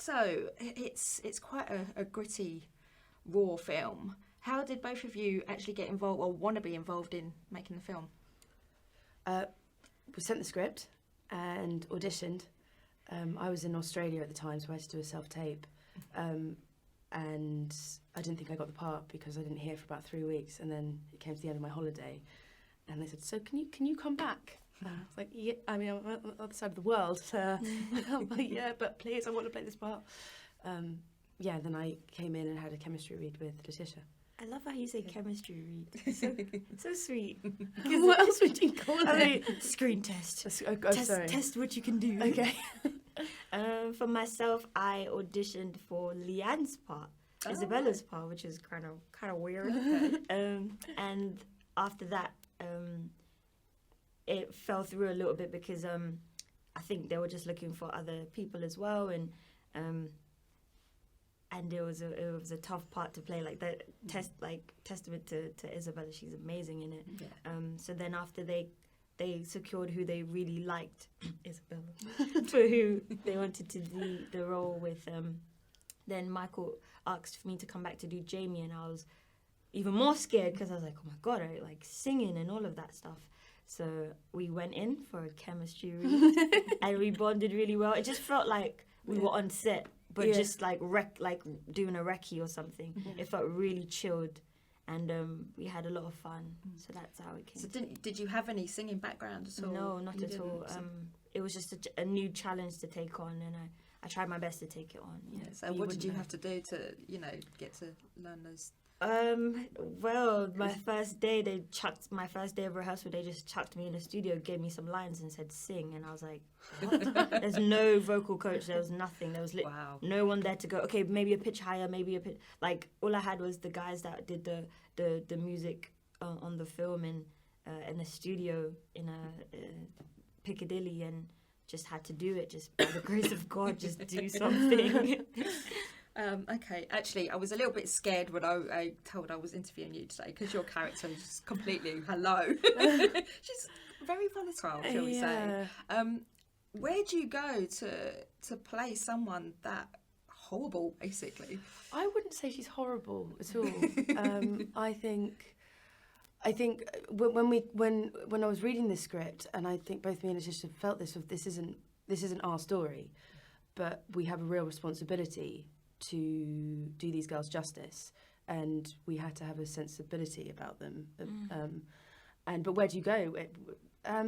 So it's quite a gritty, raw film. How did both of you actually get involved or want to be involved in making the film? We sent the script and auditioned. I was in Australia at the time, so I had to do a self-tape. And I didn't think I got the part because I didn't hear for about 3 weeks. And then it came to the end of my holiday, and they said, "So can you come back?" I was like, "Yeah, I mean, I'm on the other side of the world. I'm like, yeah, but please, I want to play this part." Then I came in and had a chemistry read with Letitia. I love how you say chemistry read. So sweet. What else would you call it? Screen test. Sorry. Test what you can do. Okay. For myself, I auditioned for Leanne's part, Isabella's part, which is kind of weird. And after that, it fell through a little bit because I think they were just looking for other people as well, and it was a tough part to play. Like that testament to Isabella, she's amazing in it. Yeah. So then after they secured who they really liked, Isabella, for who they wanted to do the role with. Then Michael asked for me to come back to do Jamie, and I was even more scared because I was like, oh my God, I like singing and all of that stuff. So we went in for a chemistry read and we bonded really well. It just felt like we were on set, but just like doing a recce or something. Yeah. It felt really chilled, and we had a lot of fun. So that's how it came. So did you have any singing background at all? No, not at all. It was just a new challenge to take on, and I tried my best to take it on. Yeah. So what did you have to do to get to learn those? Well, my first day of rehearsal, they just chucked me in the studio, gave me some lines and said sing, and I was like, what? There's no vocal coach, there was nothing, there was no one there to go, okay, maybe a pitch higher, maybe a pitch, like all I had was the guys that did the music on the film in the studio in Piccadilly, and just had to do it, just by the grace of God, just do something. Okay, actually, I was a little bit scared when I told I was interviewing you today because your character is just completely hello. She's very volatile, shall we say. Where do you go to play someone that horrible, basically? I wouldn't say she's horrible at all. I think when I was reading this script, and I think both me and Letitia felt this isn't our story, but we have a real responsibility to do these girls justice, and we had to have a sensibility about them. But where do you go? I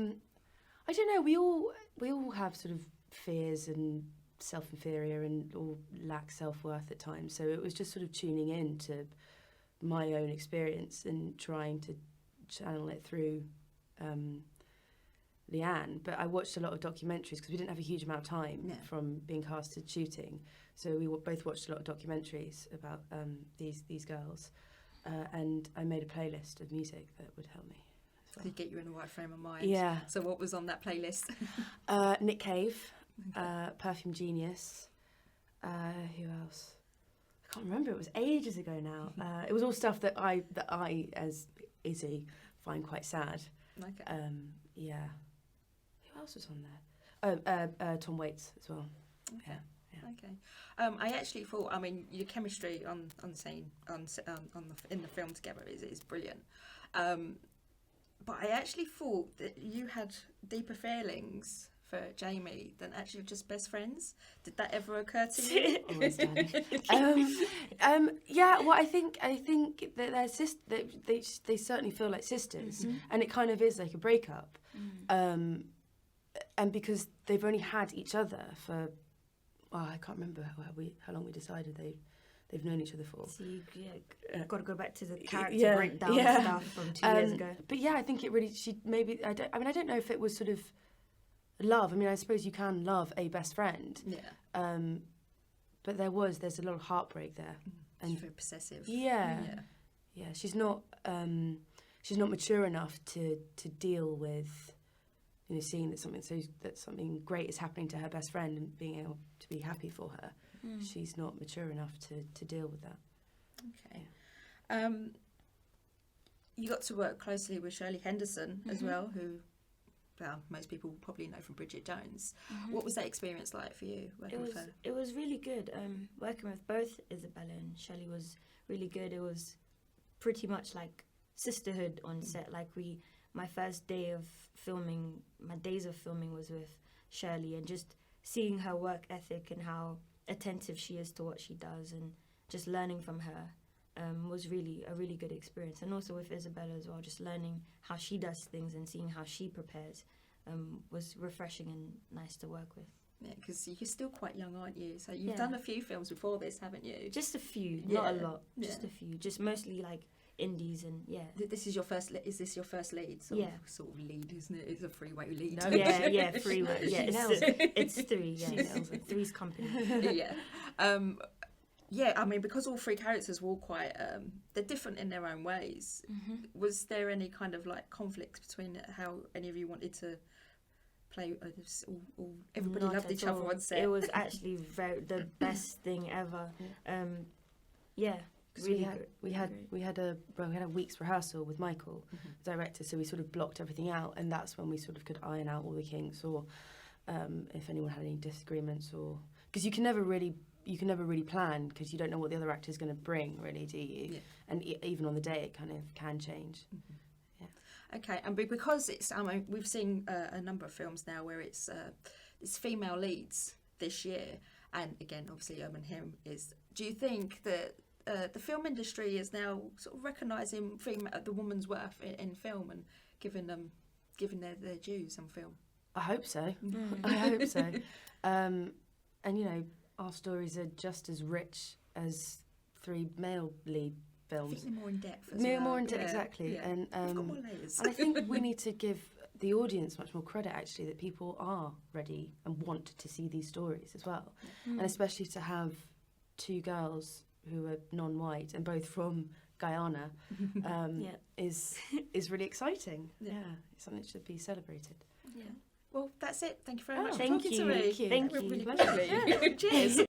don't know. We all have sort of fears and self-inferior and all lack self-worth at times. So it was just sort of tuning in to my own experience and trying to channel it through Leanne. But I watched a lot of documentaries because we didn't have a huge amount of time from being cast to shooting. So we both watched a lot of documentaries about these girls, and I made a playlist of music that would help me. To get you in the right frame of mind. Yeah. So what was on that playlist? Nick Cave, Perfume Genius. Who else? I can't remember. It was ages ago now. It was all stuff that I as Izzy find quite sad. Okay. Yeah. Who else was on there? Tom Waits as well. Okay. Yeah. Okay. I actually thought, your chemistry on scene in the film together is brilliant. But I actually thought that you had deeper feelings for Jamie than actually just best friends. Did that ever occur to you? Always done. Well, I think that they certainly feel like sisters, and it kind of is like a breakup. And because they've only had each other for, I can't remember how long we decided they've known each other for. So got to go back to the character breakdown stuff from 2 years ago. But yeah, I think it really. I don't know if it was sort of love. I mean, I suppose you can love a best friend. Yeah. But there's a lot of heartbreak there. And she's very possessive. Yeah. She's not mature enough to deal with, seeing that something great is happening to her best friend and being able to be happy for her. She's not mature enough to deal with that. Okay. You got to work closely with Shirley Henderson as well, who most people probably know from Bridget Jones. What was that experience like for you working with her? It was really good. Working with both Isabella and Shelley was really good. It was pretty much like sisterhood on set. Like my first day of filming, my days of filming was with Shirley, and just seeing her work ethic and how attentive she is to what she does, and just learning from her was really a really good experience. And also with Isabella as well, just learning how she does things and seeing how she prepares was refreshing and nice to work with. Yeah, because you're still quite young, aren't you? So you've done a few films before this, haven't you? Just a few, not a lot. Just a few, just mostly like indies, and This is your first. Is this your first lead? Sort of lead, isn't it? It's a freeway lead. No, freeway. Yeah, it's three. Yeah, three's company. I mean, because all three characters were all quite, they're different in their own ways. Was there any kind of like conflicts between how any of you wanted to play? Everybody loved each other on set. It was actually the best thing ever. Really we had a week's rehearsal with Michael, the director, so we sort of blocked everything out, and that's when we sort of could iron out all the kinks, or if anyone had any disagreements, or because you can never really plan, because you don't know what the other actor's going to bring, really, do you? And even on the day it kind of can change. Okay, and because it's we've seen a number of films now where it's female leads this year, and again obviously and him is, do you think that the film industry is now sort of recognising the woman's worth in film and giving their dues on film? I hope so. I hope so. And you know, our stories are just as rich as 3 male lead films. I think they're more in depth. More in depth, exactly. Yeah. And we've got more layers. and I think we need to give the audience much more credit, actually, that people are ready and want to see these stories as well, and especially to have 2 girls who are non-white and both from Guyana is really exciting. Yeah, it's something that should be celebrated. Yeah. Well, that's it. Thank you very much for thank talking you. to me. Thank you. Really pleasure. Cheers.